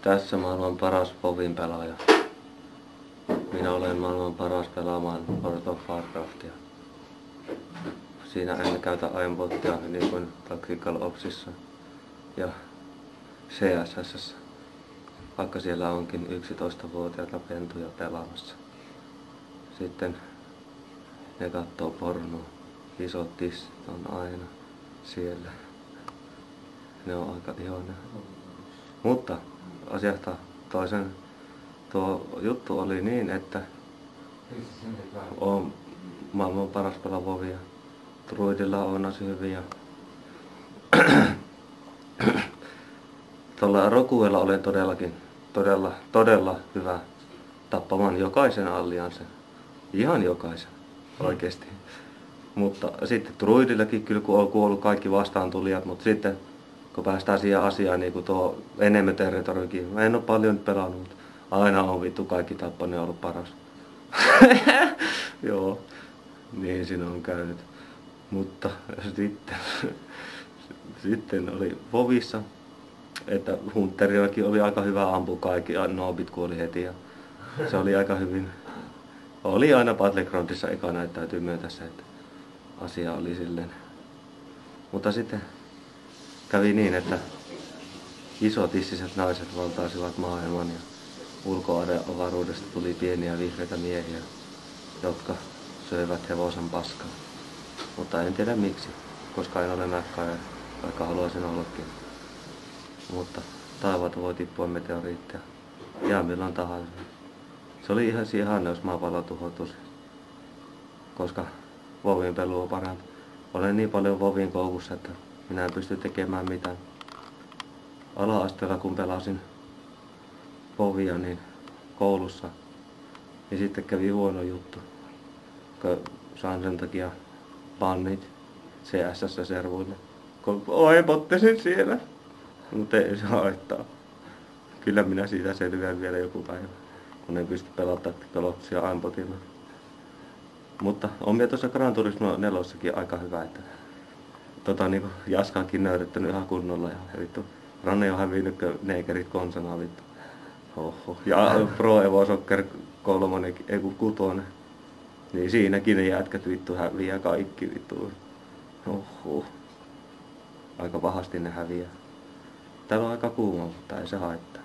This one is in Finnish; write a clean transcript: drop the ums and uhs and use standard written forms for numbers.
Tässä maailman paras povin pelaaja. Minä olen maailman paras pelaamaan World of Warcraftia. Siinä en käytä aimbottia niin kuin Tactical Opsissa ja CSS:ssä, vaikka siellä onkin 11-vuotiaita pentuja pelaamassa. Sitten ne kattoo pornoa. Isot tissit on aina siellä. Ne on aika ihoinen. Mutta asiasta toisen tuo juttu oli niin, että on maailman paras pelaa WoWia. Druidilla on asia hyviä. Tuolla Rokuella olen todellakin todella hyvä tappamaan jokaisen allianssin. Ihan jokaisen, oikeesti. Mutta sitten Druidillakin kyllä kun on kuollut kaikki vastaantulijat, mutta sitten kun päästään siihen asiaan niin kuin tuo enemmän territoriikin. Mä en oo paljon pelannut, mutta aina on vittu kaikki tappaneet ollut paras. Joo, niin siinä on käynyt. Mutta sitten oli WoWissa, että Hunterillakin oli aika hyvä ampua kaikki, noobit kuoli heti ja se oli aika hyvin. Oli aina Battlegroundissa ekana, että täytyy myöntää se, että asia oli silleen. Mutta sitten kävi niin, että isotissiset naiset valtaisivat maailman ja ulkoavaruudesta tuli pieniä vihreitä miehiä, jotka söivät hevosen paskaa. Mutta en tiedä miksi, koska en ole näkkaaja, vaikka haluaisin ollakin. Mutta taivaalta voi tippua meteoriitteja. Ja milloin tahansa. Se oli ihan ihana, jos maapallo tuhoutuisi. Koska WoWin pelu on parempi. Olen niin paljon WoWin koukussa, että minä en pysty tekemään mitään. Ala-asteella kun pelasin WoWia niin koulussa, niin sitten kävi huono juttu. Saan sen takia bannit CSS-servuille. Oi, bottesin siellä. Mutta ei se haittaa. Kyllä minä siitä selviän vielä joku päivä, kun en pysty pelaamaan Tactical Opsia aimbotilla. Mutta on minä tuossa Gran Turismo 4:ssäkin aika hyvä, että niinku Jaskaakin nöyryttänyt ihan kunnolla ja vittu. Ranne on hävinnyt neikerit konsana vittu. Oho. Ja Pro Evo Soccer 3, ei kun 6. Niin siinäkin ne jätkät vittu häviää kaikki vittu. Oho. Aika pahasti ne häviää. Täällä on aika kuuma, mutta ei se haittaa.